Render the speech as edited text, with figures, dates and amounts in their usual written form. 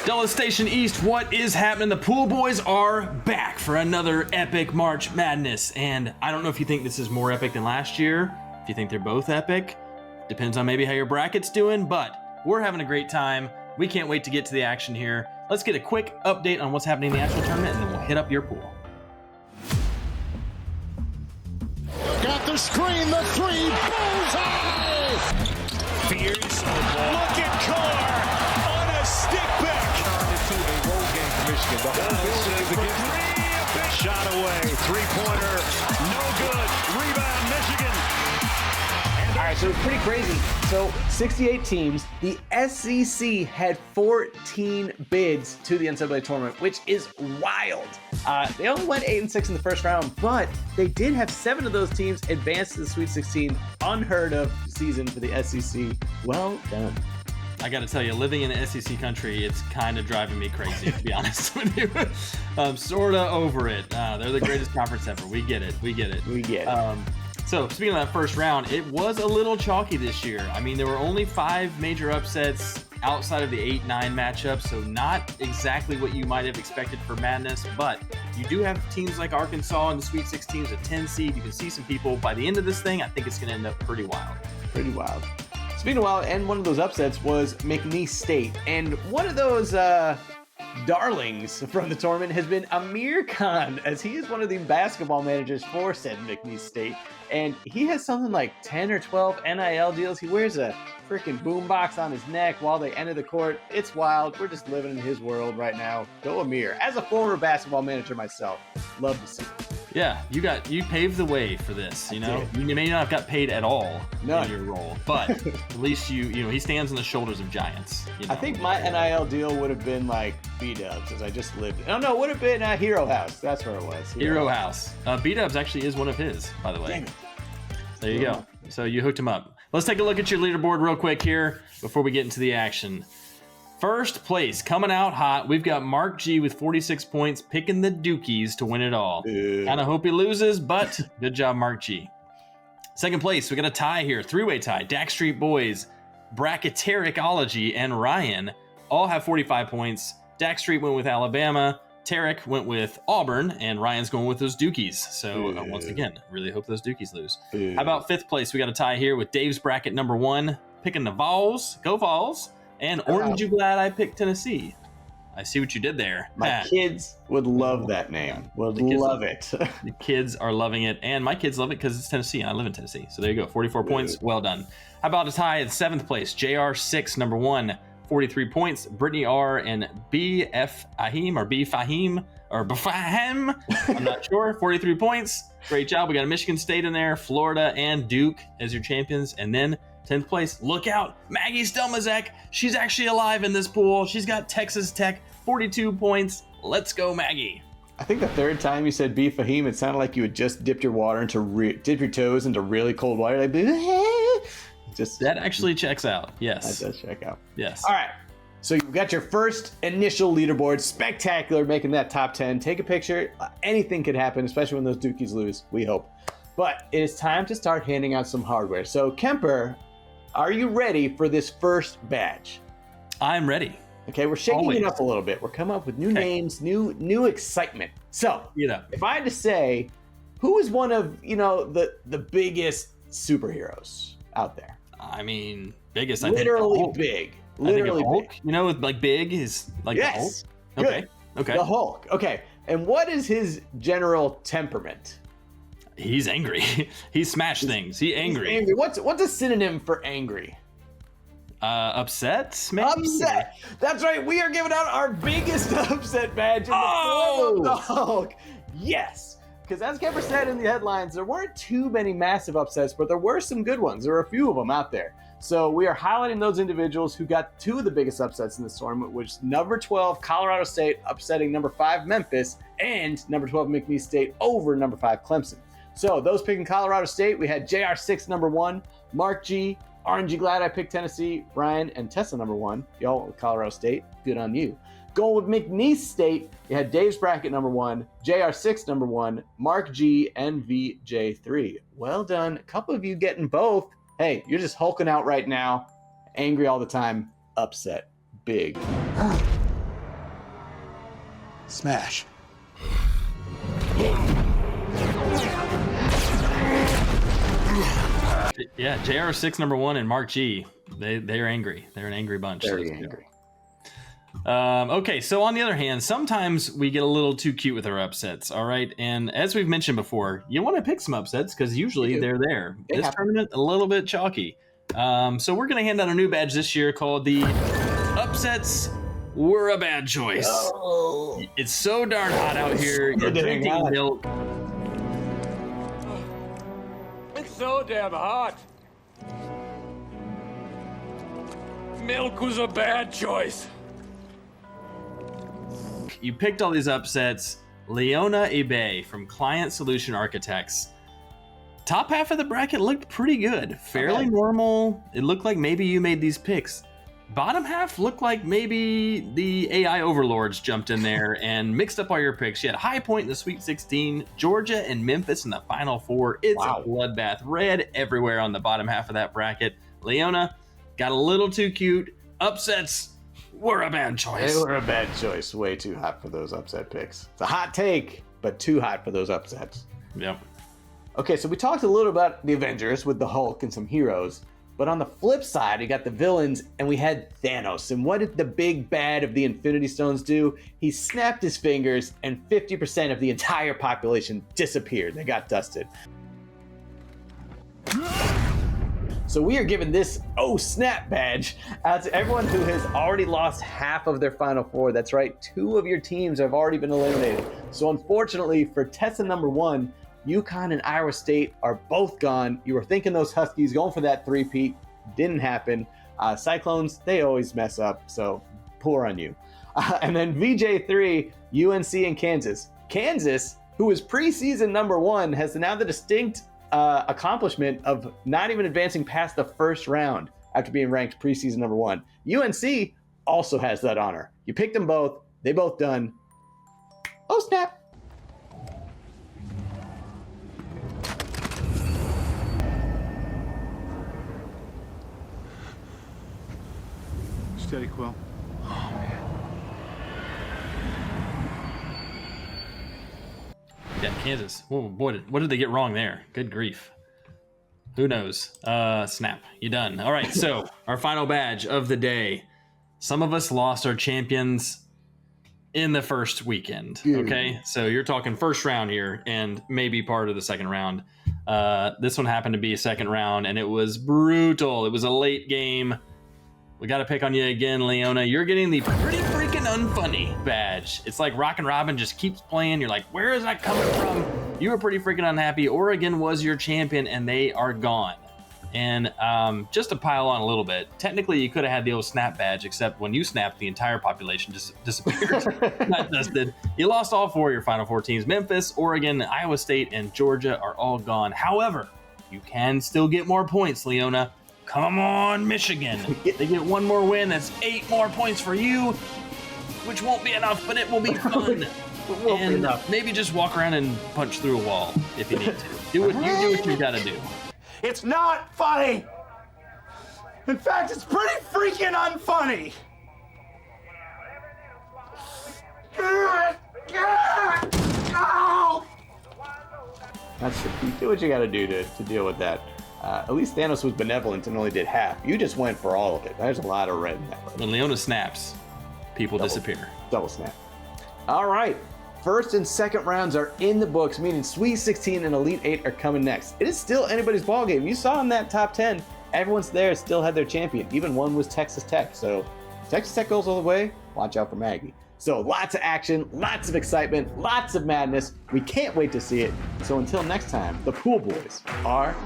Dulles Station East, what is happening? The Pool Boys are back for another epic March Madness. And I don't know if you think this is more epic than last year, if you think they're both epic. Depends on maybe how your bracket's doing, but we're having a great time. We can't wait to get to the action here. Let's get a quick update on what's happening in the actual tournament, and then we'll hit up your pool. Got the screen, the three, bullseye! Fears, look at Carr on a stick back. Turned into a road game for Michigan. The whole building is against them. Shot away, three-pointer, no good. Rebound, Michigan. All right, so it's pretty crazy. So 68 teams, the SEC had 14 bids to the NCAA tournament, which is wild. They only went 8-6 in the first round, but they did have 7 of those teams advance to the Sweet 16. Unheard of season for the SEC. Well done. I got to tell you, living in an SEC country, it's kind of driving me crazy, to be honest with you. I'm sort of over it. They're the greatest conference ever. We get it. So speaking of that first round, it was a little chalky this year. I mean, there were only 5 major upsets outside of the 8-9 matchup, so not exactly what you might have expected for Madness, but you do have teams like Arkansas in the Sweet 16s, a 10 seed. You can see some people by the end of this thing. I think it's going to end up pretty wild. Pretty wild. Speaking of wild, and one of those upsets was McNeese State, and one of those darlings from the tournament has been Amir Khan, as he is one of the basketball managers for said McNeese State, and he has something like 10 or 12 NIL deals. He wears a freaking boombox on his neck while they enter the court. It's wild. We're just living in his world right now. Go Amir. As a former basketball manager myself, love to see it. Yeah, you paved the way for this, you know? You may not have got paid at all in your role, but at least he stands on the shoulders of giants. You know? I think my NIL deal would have been like B-Dubs, as I just lived. Oh no, it would have been Hero House. That's where it was. Hero House. B-Dubs actually is one of his, by the way. Damn it. There you go. So you hooked him up. Let's take a look at your leaderboard real quick here before we get into the action. First place, coming out hot, we've got Mark G with 46 points, picking the Dukies to win it all. Kind of hope he loses, but good job, Mark G. Second place, we got a tie here, 3-way tie. Dak Street Boys, Bracketericology, and Ryan all have 45 points. Dak Street went with Alabama, Tarek went with Auburn, and Ryan's going with those Dukies. So once again, really hope those Dukies lose. How about fifth place? We got a tie here with Dave's bracket number 1, picking the Vols. Go Vols. And aren't you glad I picked Tennessee? I see what you did there. My kids would love that name. Would love it. The kids are loving it. And my kids love it because it's Tennessee. And I live in Tennessee. So there you go. 44 points. Well done. How about a tie at 7th place? JR6, number 1, 43 points. Brittany R and BF Ahim or B Fahim or Bafahim. I'm not sure. 43 points. Great job. We got a Michigan State in there, Florida and Duke as your champions. And then 10th place, look out, Maggie Stelmazek. She's actually alive in this pool. She's got Texas Tech, 42 points. Let's go, Maggie. I think the third time you said B Fahim, it sounded like you had just dipped your toes into really cold water. Like, that actually checks out. Yes. That does check out. Yes. All right. So you've got your first initial leaderboard. Spectacular, making that top 10. Take a picture. Anything could happen, especially when those Dukies lose. We hope. But it is time to start handing out some hardware. So Kemper, are you ready for this first badge? I'm ready. Okay, we're shaking it up a little bit. We're coming up with new names, new excitement. So, if I had to say, who is one of, the biggest superheroes out there? I mean, biggest. Literally big. Literally Hulk. big. With like big is like the Hulk? Good. Okay. The Hulk. Okay. And what is his general temperament? He's angry. He smashed things. He's angry. What's a synonym for angry? Upset, maybe? Upset. That's right. We are giving out our biggest upset badge in the form of the Hulk. Yes. Because as Kemper said in the headlines, there weren't too many massive upsets, but there were some good ones. There were a few of them out there. So we are highlighting those individuals who got 2 of the biggest upsets in this tournament, which is number 12, Colorado State, upsetting number 5, Memphis, and number 12, McNeese State over number 5, Clemson. So those picking Colorado State, we had JR6 number 1, Mark G, RNG glad I picked Tennessee, Ryan, and Tessa number 1. Y'all with Colorado State, good on you. Going with McNeese State, you had Dave's bracket number 1, JR6 number 1, Mark G, and VJ3. Well done. A couple of you getting both. Hey, you're just hulking out right now. Angry all the time. Upset. Big. Smash. Yeah, JR6 #1 and Mark G. They're angry. They're an angry bunch. Very angry. Okay, so on the other hand, sometimes we get a little too cute with our upsets, all right? And as we've mentioned before, you want to pick some upsets because usually they're there. This tournament, a little bit chalky. So we're going to hand out a new badge this year called the Upsets Were a Bad Choice. Oh. It's so darn hot out here. You're drinking milk. It's so damn hot. Milk was a bad choice. You picked all these upsets. Leona Ibe from Client Solution Architects. Top half of the bracket looked pretty good. Fairly normal. It looked like maybe you made these picks. Bottom half looked like maybe the AI overlords jumped in there and mixed up all your picks. You had High Point in the Sweet 16, Georgia and Memphis in the Final Four. It's a bloodbath. Red everywhere on the bottom half of that bracket. Leona got a little too cute. Upsets were a bad choice. They were a bad choice. Way too hot for those upset picks. It's a hot take, but too hot for those upsets. Yep. Okay, so we talked a little about the Avengers with the Hulk and some heroes, but on the flip side, we got the villains and we had Thanos. And what did the big bad of the Infinity Stones do? He snapped his fingers and 50% of the entire population disappeared. They got dusted. So we are giving this Oh Snap badge out to everyone who has already lost half of their Final Four. That's right, 2 of your teams have already been eliminated. So unfortunately for Tessa #1, UConn and Iowa State are both gone. You were thinking those Huskies going for that three-peat. Didn't happen. Cyclones, they always mess up, so poor on you. And then VJ3, UNC and Kansas. Kansas, who was preseason #1, has now the distinct accomplishment of not even advancing past the first round after being ranked preseason #1. UNC also has that honor. You picked them both. They both done. Oh, snap. Steady, Quill. Yeah, Kansas. Oh boy, what did they get wrong there? Good grief. Who knows? Snap. You done. All right, so our final badge of the day. Some of us lost our champions in the first weekend. Okay, so you're talking first round here and maybe part of the second round. This one happened to be a second round and it was brutal. It was a late game. We got to pick on you again, Leona. You're getting the pretty freaking unfunny badge. It's like Rockin' Robin just keeps playing. You're like, where is that coming from? You were pretty freaking unhappy. Oregon was your champion, and they are gone. And just to pile on a little bit, technically you could have had the old snap badge, except when you snapped, the entire population just disappeared. Not dusted. You lost all 4 of your Final Four teams. Memphis, Oregon, Iowa State, and Georgia are all gone. However, you can still get more points, Leona. Come on, Michigan. They get 1 more win. That's 8 more points for you, which won't be enough, but it will be fun. And maybe just walk around and punch through a wall if you need to. Do what you gotta do. It's not funny. In fact, it's pretty freaking unfunny. You do what you gotta do to deal with that. At least Thanos was benevolent and only did half. You just went for all of it. There's a lot of red in that. When Leona snaps, people disappear. Double snap. All right. First and second rounds are in the books, meaning Sweet 16 and Elite 8 are coming next. It is still anybody's ballgame. You saw in that top 10, everyone's there still had their champion. Even one was Texas Tech. So Texas Tech goes all the way. Watch out for Maggie. So lots of action, lots of excitement, lots of madness. We can't wait to see it. So until next time, the Pool Boys are...